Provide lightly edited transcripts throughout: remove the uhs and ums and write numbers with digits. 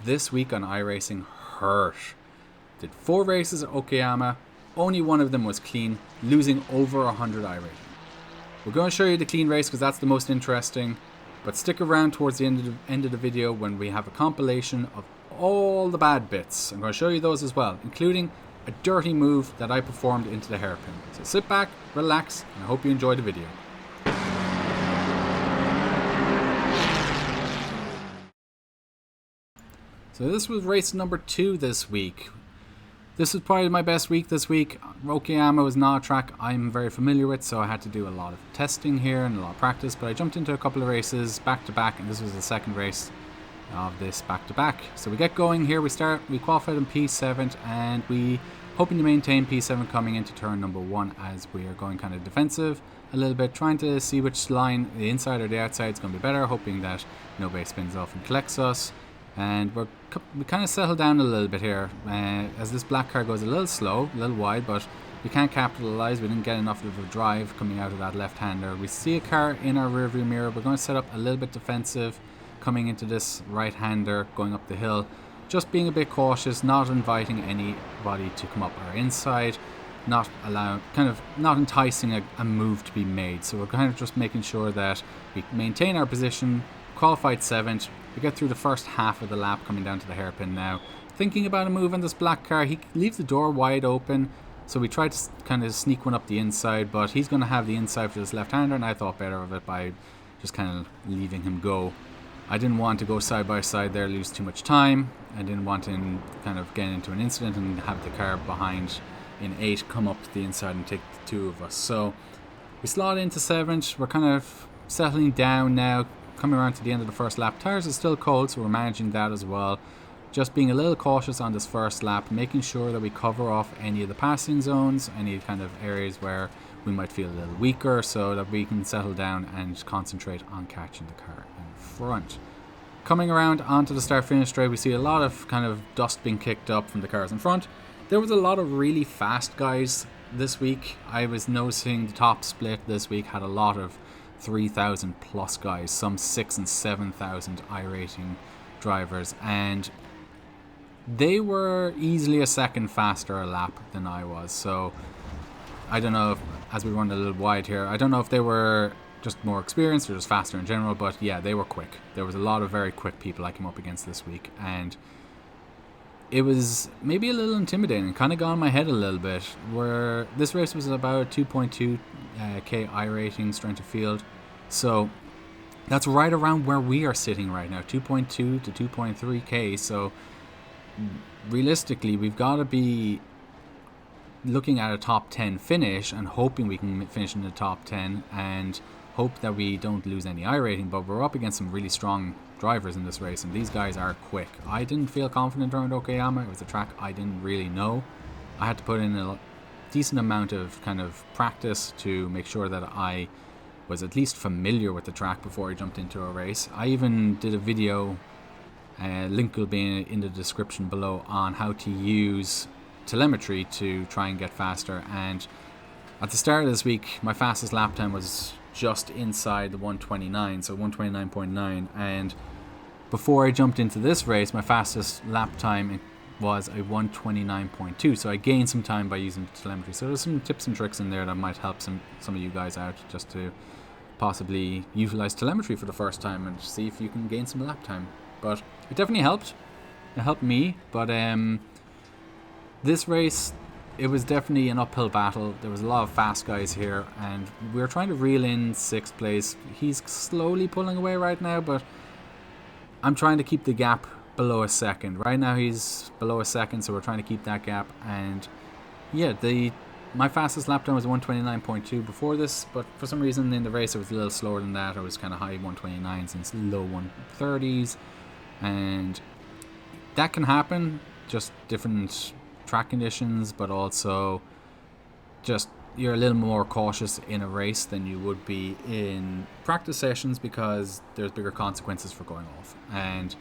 this week on iRacing hurt. Did 4 races at Okayama, only one of them was clean, losing over 100 iRating. We're going to show you the clean race because that's the most interesting, but stick around towards the end of the video when we have a compilation of all the bad bits. I'm going to show you those as well, including a dirty move that I performed into the hairpin. So sit back, relax, and I hope you enjoy the video. So this was race number 2 this week. This was probably my best week this week. Okayama was not a track I'm very familiar with, so I had to do a lot of testing here and a lot of practice, but I jumped into a couple of races back to back, and this was the second race of this back to back. So we get going here, we qualified in P7, and we hoping to maintain P7 coming into turn number 1 as we are going kind of defensive a little bit, trying to see which line, the inside or the outside, is going to be better, hoping that nobody spins off and collects us. And we kind of settle down a little bit here as this black car goes a little slow, a little wide, but we can't capitalize. We didn't get enough of a drive coming out of that left-hander. We see a car in our rearview mirror. We're going to set up a little bit defensive coming into this right-hander going up the hill, just being a bit cautious, not inviting anybody to come up our inside, not enticing a move to be made. So we're kind of just making sure that we maintain our position, qualified 7th. We get through the first half of the lap coming down to the hairpin now. Thinking about a move on this black car, he leaves the door wide open, so we tried to kind of sneak one up the inside, but he's going to have the inside for this left-hander, and I thought better of it by just kind of leaving him go. I didn't want to go side by side there, lose too much time. I didn't want to kind of get into an incident and have the car behind in 8 come up to the inside and take the 2 of us. So we slot into 7th. We're kind of settling down now, coming around to the end of the first lap. Tires are still cold, so we're managing that as well. Just being a little cautious on this first lap, making sure that we cover off any of the passing zones, any kind of areas where we might feel a little weaker, so that we can settle down and concentrate on catching the car in front. Coming around onto the start-finish straight, we see a lot of kind of dust being kicked up from the cars in front. There was a lot of really fast guys this week. I was noticing the top split this week had a lot of 3,000 plus guys, some 6,000 and 7,000 iRacing drivers, and they were easily a second faster a lap than I was. So I don't know if, as we run a little wide here, I don't know if they were just more experienced or just faster in general, but yeah, they were quick. There was a lot of very quick people I came up against this week, and it was maybe a little intimidating, kind of got in my head a little bit, where this race was about 2.2 K iRating strength of field. So that's right around where we are sitting right now, 2.2 to 2.3 K. So realistically, we've got to be looking at a top 10 finish and hoping we can finish in the top 10 and hope that we don't lose any iRating. But we're up against some really strong drivers in this race, and these guys are quick. I didn't feel confident around Okayama. It was a track I didn't really know. I had to put in a decent amount of kind of practice to make sure that I was at least familiar with the track before I jumped into a race. I even did a video, link will be in the description below, on how to use telemetry to try and get faster. And at the start of this week, my fastest lap time was just inside the 129, so 129.9, and before I jumped into this race, my fastest lap time was a 129.2, so I gained some time by using telemetry. So there's some tips and tricks in there that might help some of you guys out, just to possibly utilize telemetry for the first time and see if you can gain some lap time. But it definitely helped. It helped me, but this race, it was definitely an uphill battle. There was a lot of fast guys here, and we were trying to reel in 6th place. He's slowly pulling away right now, but I'm trying to keep the gap below a second. Right now he's below a second, so we're trying to keep that gap. And yeah, my fastest lap time was 129.2 before this, but for some reason in the race it was a little slower than that. It was kind of high 129s and low 130s, and that can happen, just different track conditions, but also just you're a little more cautious in a race than you would be in practice sessions because there's bigger consequences for going off. And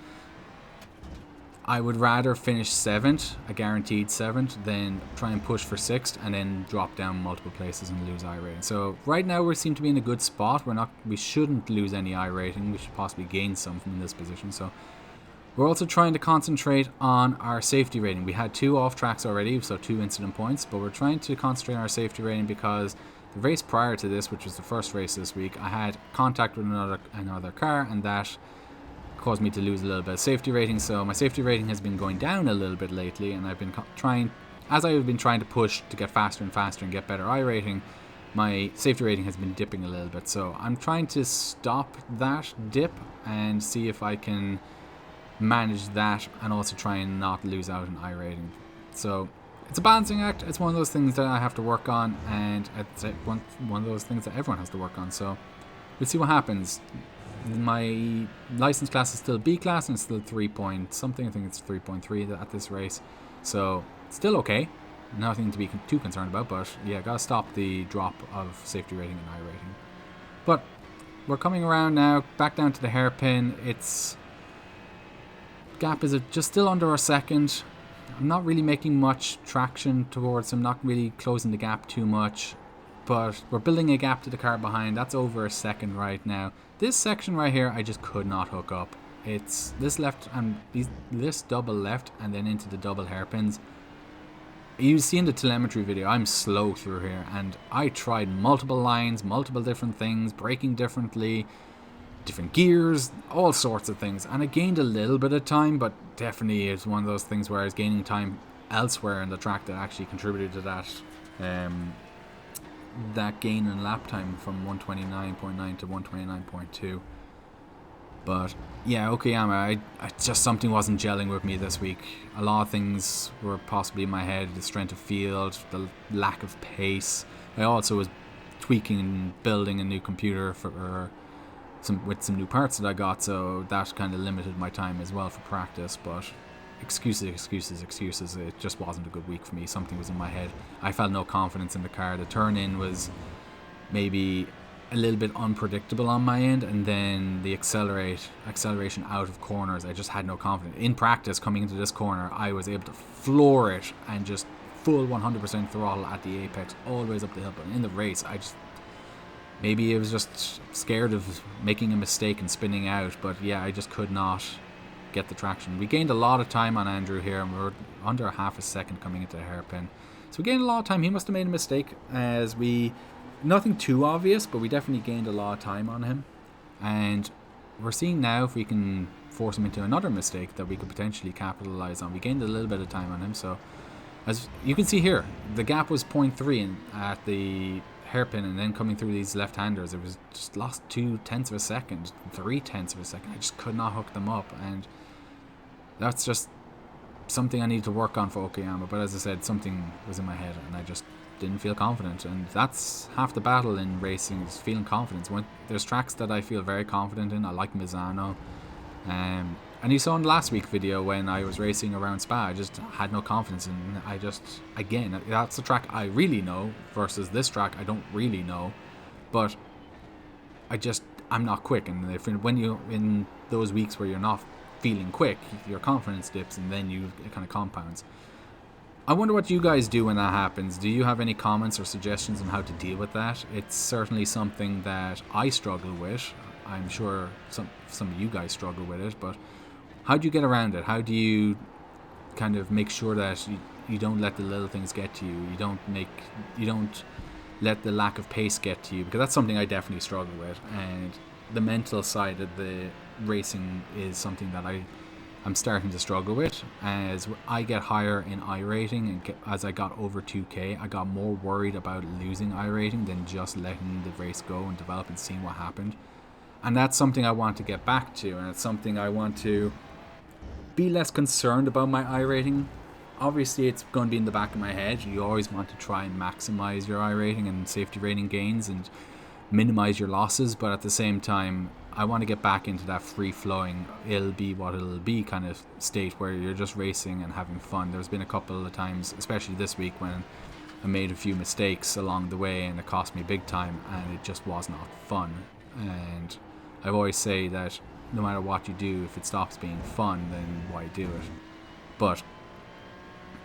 I would rather finish 7th, a guaranteed 7th, than try and push for 6th and then drop down multiple places and lose iRating. So right now we seem to be in a good spot. We shouldn't lose any iRating. We should possibly gain some from this position. So We're also trying to concentrate on our safety rating. We had 2 off tracks already, so 2 incident points, but we're trying to concentrate on our safety rating because the race prior to this, which was the first race this week, I had contact with another car, and that caused me to lose a little bit of safety rating. So my safety rating has been going down a little bit lately, and I've been trying to push to get faster and faster and get better iRating, my safety rating has been dipping a little bit. So I'm trying to stop that dip and see if I can manage that and also try and not lose out on iRating. So it's a balancing act. It's one of those things that I have to work on, and it's one of those things that everyone has to work on. So we'll see what happens. My license class is still B class and it's still 3 point something. I think it's 3.3 at this race. So still okay. Nothing to be too concerned about, but yeah, gotta stop the drop of safety rating and iRating. But we're coming around now, back down to the hairpin. Its gap is just still under a second. I'm not really making much traction towards him, not really closing the gap too much, but we're building a gap to the car behind. That's over a second right now. This section right here, I just could not hook up. It's this left and this double left and then into the double hairpins. You see in the telemetry video, I'm slow through here, and I tried multiple lines, multiple different things, braking differently, different gears, all sorts of things, and I gained a little bit of time, but definitely it's one of those things where I was gaining time elsewhere in the track that actually contributed to that gain in lap time from 129.9 to 129.2. But yeah, Okayama, I just something wasn't gelling with me this week. A lot of things were possibly in my head: the strength of field, the lack of pace. I also was tweaking and building a new computer with some new parts that I got, so that kind of limited my time as well for practice. But excuses. It just wasn't a good week for me. Something was in my head. I felt no confidence in the car. The turn in was maybe a little bit unpredictable on my end, and then the acceleration out of corners, I just had no confidence. In practice, coming into this corner, I was able to floor it and just full 100% throttle at the apex all the way up the hill. But in the race, maybe it was just scared of making a mistake and spinning out, but yeah, I just could not get the traction. We gained a lot of time on Andrew here, and we were under a half a second coming into the hairpin. So we gained a lot of time. He must have made a mistake, nothing too obvious, but we definitely gained a lot of time on him. And we're seeing now if we can force him into another mistake that we could potentially capitalize on. We gained a little bit of time on him, so as you can see here, the gap was 0.3 at the hairpin, and then coming through these left-handers, it was just lost 0.2 of a second, 0.3 of a second. I just could not hook them up, and that's just something I need to work on for Okayama. But as I said, something was in my head, and I just didn't feel confident, and that's half the battle in racing, is feeling confidence. When there's tracks that I feel very confident in, I like Misano, and you saw in the last week video when I was racing around Spa, I just had no confidence, and again, that's the track I really know versus this track I don't really know, but I'm not quick, and when you in those weeks where you're not feeling quick, your confidence dips, and then it kind of compounds. I wonder what you guys do when that happens. Do you have any comments or suggestions on how to deal with that? It's certainly something that I struggle with. I'm sure some of you guys struggle with it, but how do you get around it? How do you kind of make sure that you don't let the little things get to you? You don't let the lack of pace get to you, because that's something I definitely struggle with. And the mental side of the racing is something that I'm starting to struggle with. As I get higher in iRating, and as I got over 2K, I got more worried about losing iRating than just letting the race go and develop and seeing what happened. And that's something I want to get back to, and it's something I want to be less concerned about my iRating. Obviously, it's going to be in the back of my head. You always want to try and maximize your iRating and safety rating gains and minimize your losses, but at the same time, I want to get back into that free-flowing, it'll be what it'll be kind of state where you're just racing and having fun. There's been a couple of times, especially this week, when I made a few mistakes along the way and it cost me big time, and it just was not fun. And I always say that no matter what you do, if it stops being fun, then why do it? But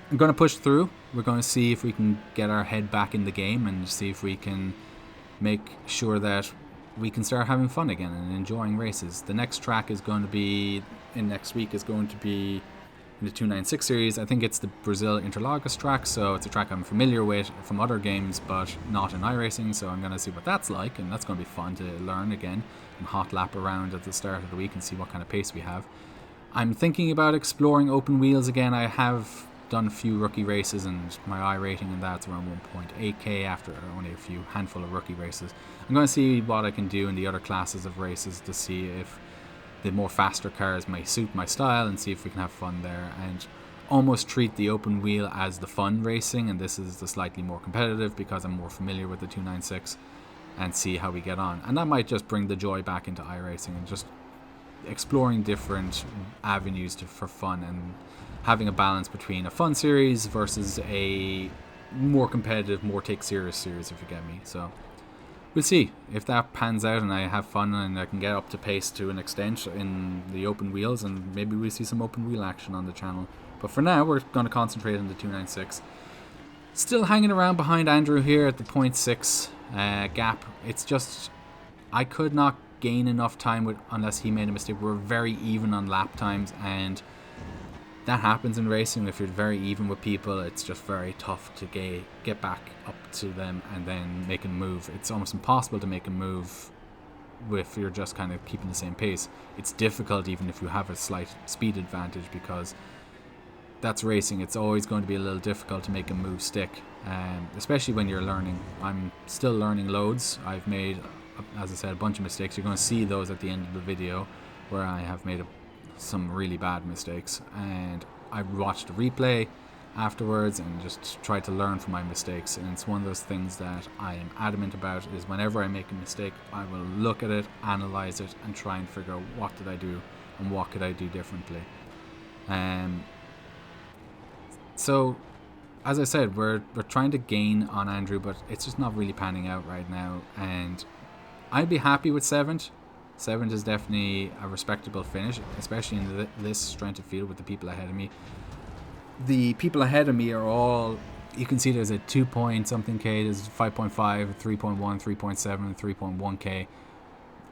I'm going to push through. We're going to see if we can get our head back in the game and see if we can make sure that we can start having fun again and enjoying races. The next track is going to be, in next week, is going to be in the 296 series. I think it's the Brazil Interlagos track, so it's a track I'm familiar with from other games, but not in iRacing, so I'm going to see what that's like, and that's going to be fun to learn again and hot lap around at the start of the week and see what kind of pace we have. I'm thinking about exploring open wheels again. I have done a few rookie races, and my I rating and that's around 1.8k after only a few handful of rookie races. I'm going to see what I can do in the other classes of races to see if the more faster cars may suit my style and see if we can have fun there, and almost treat the open wheel as the fun racing, and this is the slightly more competitive because I'm more familiar with the 296, and see how we get on. And that might just bring the joy back into iRacing and just exploring different avenues for fun and having a balance between a fun series versus a more competitive, more take serious series, if you get me. So we'll see if that pans out and I have fun and I can get up to pace to an extent in the open wheels, and maybe we'll see some open wheel action on the channel. But for now, we're going to concentrate on the 296. Still hanging around behind Andrew here at the 0.6 gap. It's just, I could not gain enough time unless he made a mistake. We're very even on lap times, and that happens in racing. If you're very even with people, it's just very tough to get back up to them and then make a move. It's almost impossible to make a move if you're just kind of keeping the same pace. It's difficult even if you have a slight speed advantage, because that's racing. It's always going to be a little difficult to make a move stick, especially when you're learning. I'm still learning loads. I've made, as I said, a bunch of mistakes. You're going to see those at the end of the video where I have made some really bad mistakes, and I watched a replay afterwards and just tried to learn from my mistakes. And it's one of those things that I am adamant about, is whenever I make a mistake, I will look at it, analyze it, and try and figure out what did I do and what could I do differently. So as I said, we're trying to gain on Andrew, but it's just not really panning out right now, and I'd be happy with 7th. 7th is definitely a respectable finish, especially in this strength of field with the people ahead of me. The people ahead of me are all, you can see there's a 2 point something K, there's 5.5, 3.1, 3.7, 3.1k.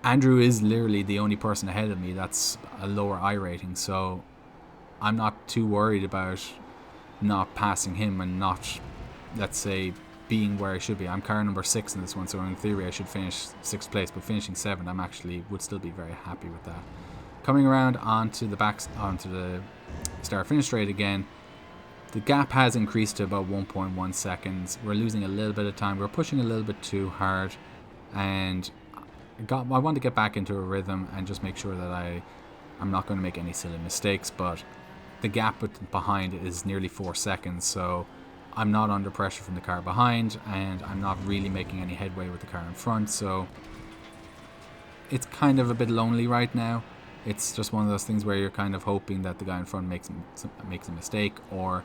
Andrew is literally the only person ahead of me that's a lower I rating, so I'm not too worried about not passing him and not, let's say, being where I should be. I'm car number 6 in this one, so in theory I should finish 6th place, but finishing 7th, I'm actually would still be very happy with that. Coming around onto the start finish straight again, the gap has increased to about 1.1 seconds. We're losing a little bit of time. We're pushing a little bit too hard, and I want to get back into a rhythm and just make sure that I'm not going to make any silly mistakes. But the gap behind is nearly 4 seconds, so I'm not under pressure from the car behind, and I'm not really making any headway with the car in front, so it's kind of a bit lonely right now. It's just one of those things where you're kind of hoping that the guy in front makes a mistake, or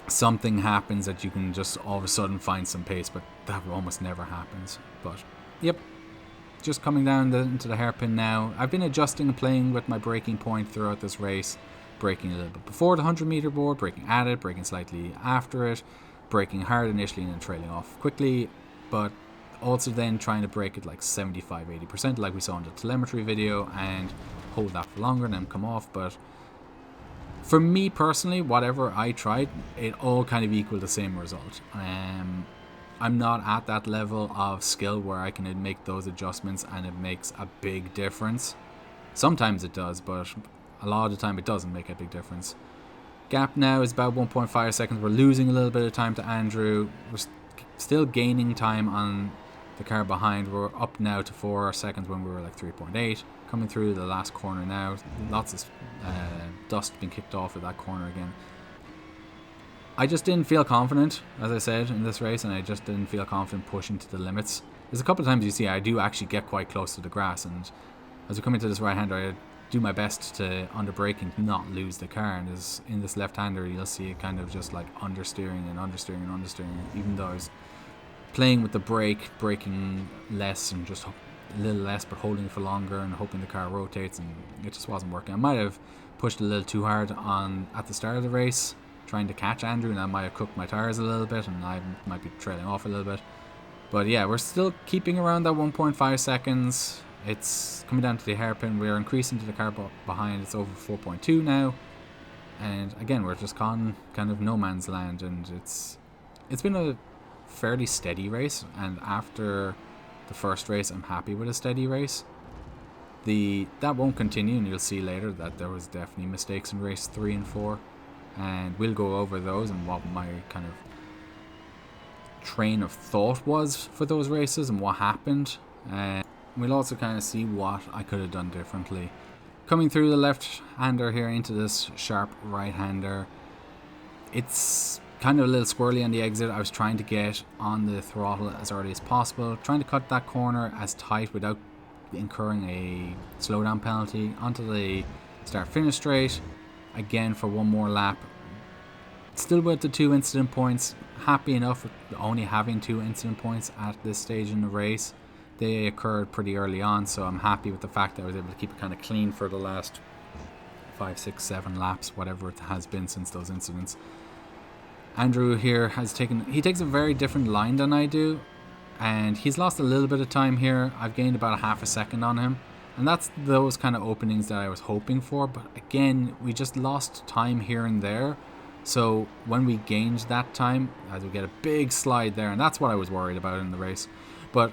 something happens that you can just all of a sudden find some pace, but that almost never happens. But yep, just coming down into the hairpin now. I've been adjusting and playing with my braking point throughout this race. Braking a little bit before the 100 meter board, braking at it, braking slightly after it, braking hard initially and then trailing off quickly, but also then trying to brake it like 75-80% like we saw in the telemetry video, and hold that for longer and then come off. But for me personally, whatever I tried, it all kind of equaled the same result. I'm not at that level of skill where I can make those adjustments and it makes a big difference. Sometimes it does, but a lot of the time it doesn't make a big difference. Gap now is about 1.5 seconds. We're losing a little bit of time to Andrew. We're still gaining time on the car behind. We're up now to 4 seconds when we were like 3.8. Coming through the last corner now. Lots of dust being kicked off at that corner again. I just didn't feel confident, as I said, in this race, and I just didn't feel confident pushing to the limits. There's a couple of times you see I do actually get quite close to the grass, and as we come into this right-hander, I do my best to, under braking, not lose the car. And in this left-hander, you'll see it kind of just like understeering and understeering and understeering, even though I was playing with the brake, braking less and just a little less, but holding it for longer and hoping the car rotates, and it just wasn't working. I might have pushed a little too hard at the start of the race, trying to catch Andrew, and I might have cooked my tires a little bit, and I might be trailing off a little bit. But yeah, we're still keeping around that 1.5 seconds. It's coming down to the hairpin. We're increasing to the car behind. It's over 4.2 now. And again, we're just kind of no man's land. And it's been a fairly steady race. And after the first race, I'm happy with a steady race. That won't continue, and you'll see later that there was definitely mistakes in race 3 and 4. And we'll go over those and what my kind of train of thought was for those races and what happened. And we'll also kind of see what I could have done differently. Coming through the left-hander here into this sharp right-hander, it's kind of a little squirrely on the exit. I was trying to get on the throttle as early as possible, trying to cut that corner as tight without incurring a slowdown penalty onto the start-finish straight. Again for one more lap. Still with the 2 incident points. Happy enough with only having 2 incident points at this stage in the race. They occurred pretty early on, so I'm happy with the fact that I was able to keep it kind of clean for the last 5, 6, 7 laps, whatever it has been since those incidents. Andrew here he takes a very different line than I do, and he's lost a little bit of time here. I've gained about a half a second on him, and that's those kind of openings that I was hoping for. But again, we just lost time here and there. So when we gained that time, as we get a big slide there, and that's what I was worried about in the race. But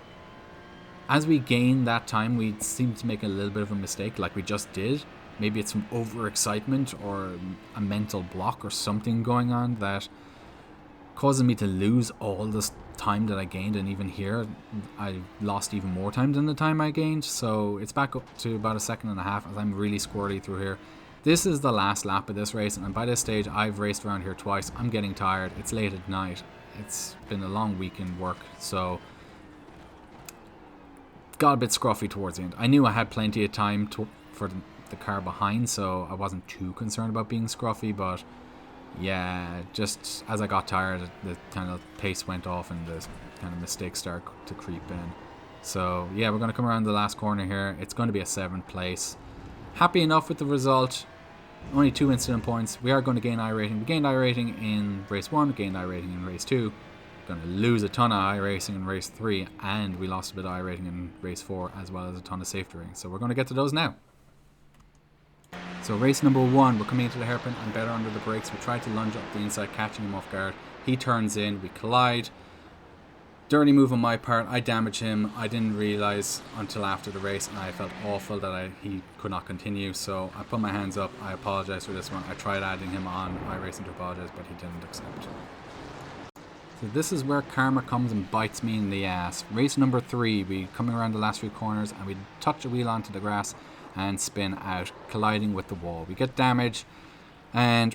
as we gain that time, we seem to make a little bit of a mistake like we just did. Maybe it's some overexcitement or a mental block or something going on that causes me to lose all this time that I gained. And even here, I lost even more time than the time I gained. So it's back up to about a second and a half as I'm really squirrely through here. This is the last lap of this race, and by this stage, I've raced around here twice. I'm getting tired. It's late at night. It's been a long weekend work, so got a bit scruffy towards the end. I knew I had plenty of time for the car behind, so I wasn't too concerned about being scruffy, but yeah, just as I got tired, the kind of pace went off and the kind of mistakes start to creep in. So yeah, we're going to come around the last corner here. It's going to be a 7th place. Happy enough with the result. Only 2 incident points. We are going to gain iRating. We gained iRating in race 1, gained iRating in race 2. Going to lose a ton of iRacing in race 3, and we lost a bit of iRating in race 4, as well as a ton of safety ratings. So we're going to get to those now. So race number 1, we're coming into the hairpin. I'm better under the brakes. We tried to lunge up the inside, catching him off guard. He turns in, we collide. Dirty move on my part. I damage him. I didn't realise until after the race, and I felt awful that he could not continue. So I put my hands up. I apologise for this one. I tried adding him on iRacing to apologise, but he didn't accept. So this is where karma comes and bites me in the ass. Race number 3, we coming around the last 3 corners and we touch a wheel onto the grass and spin out, colliding with the wall. We get damage and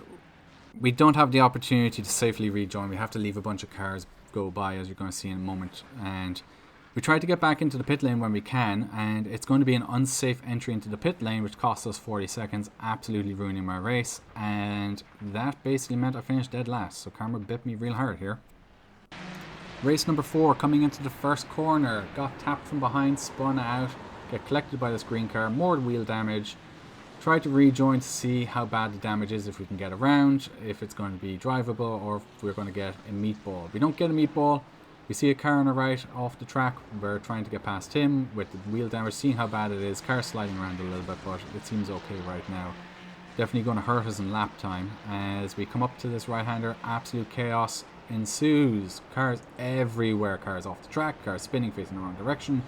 we don't have the opportunity to safely rejoin. We have to leave a bunch of cars go by, as you're going to see in a moment. And we try to get back into the pit lane when we can, and it's going to be an unsafe entry into the pit lane, which cost us 40 seconds, absolutely ruining my race. And that basically meant I finished dead last. So karma bit me real hard here. Race number 4, coming into the first corner, got tapped from behind, spun out, get collected by this green car, more wheel damage. Try to rejoin to see how bad the damage is, if we can get around, if it's going to be drivable, or if we're going to get a meatball. We don't get a meatball. We see a car on the right off the track. We're trying to get past him with the wheel damage, seeing how bad it is. Car sliding around a little bit, but it seems okay right now. Definitely going to hurt us in lap time. As we come up to this right-hander, absolute chaos ensues. Cars everywhere. Cars off the track, cars spinning, facing the wrong direction,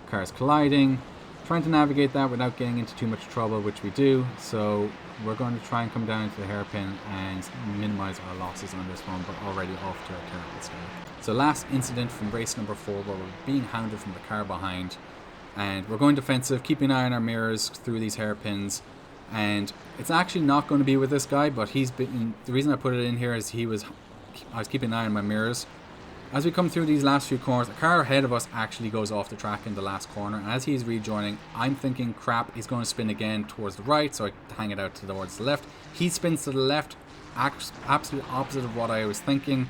cars colliding. Trying to navigate that without getting into too much trouble, which we do. So we're going to try and come down into the hairpin and minimize our losses on this one, but already off to a terrible start. So last incident from race number 4, where we're being hounded from the car behind, and we're going defensive, keeping an eye on our mirrors through these hairpins. And it's actually not going to be with this guy, but he's been. The reason I put it in here is I was keeping an eye on my mirrors. As we come through these last few corners, a car ahead of us actually goes off the track in the last corner. And as he's rejoining, I'm thinking, crap, he's going to spin again towards the right, so I hang it out towards the left. He spins to the left, absolute opposite of what I was thinking.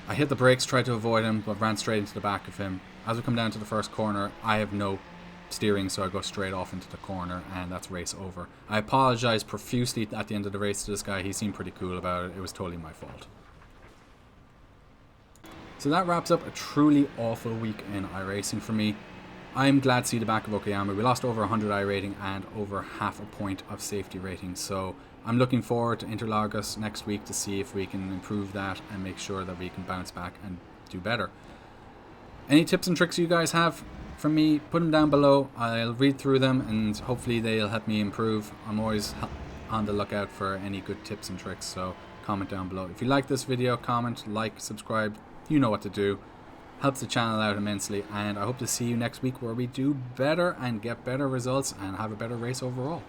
I hit the brakes, tried to avoid him, but ran straight into the back of him. As we come down to the first corner, I have no steering, so I go straight off into the corner, and that's race over. I apologise profusely at the end of the race to this guy. He seemed pretty cool about it. It was totally my fault. So that wraps up a truly awful week in iRacing for me. I'm glad to see the back of Okayama. We lost over 100 I rating and over half a point of safety rating. So I'm looking forward to Interlagos next week to see if we can improve that and make sure that we can bounce back and do better. Any tips and tricks you guys have from me, put them down below. I'll read through them and hopefully they'll help me improve. I'm always on the lookout for any good tips and tricks, so comment down below. If you like this video, comment, like, subscribe. You know what to do. Helps the channel out immensely, and I hope to see you next week where we do better and get better results and have a better race overall.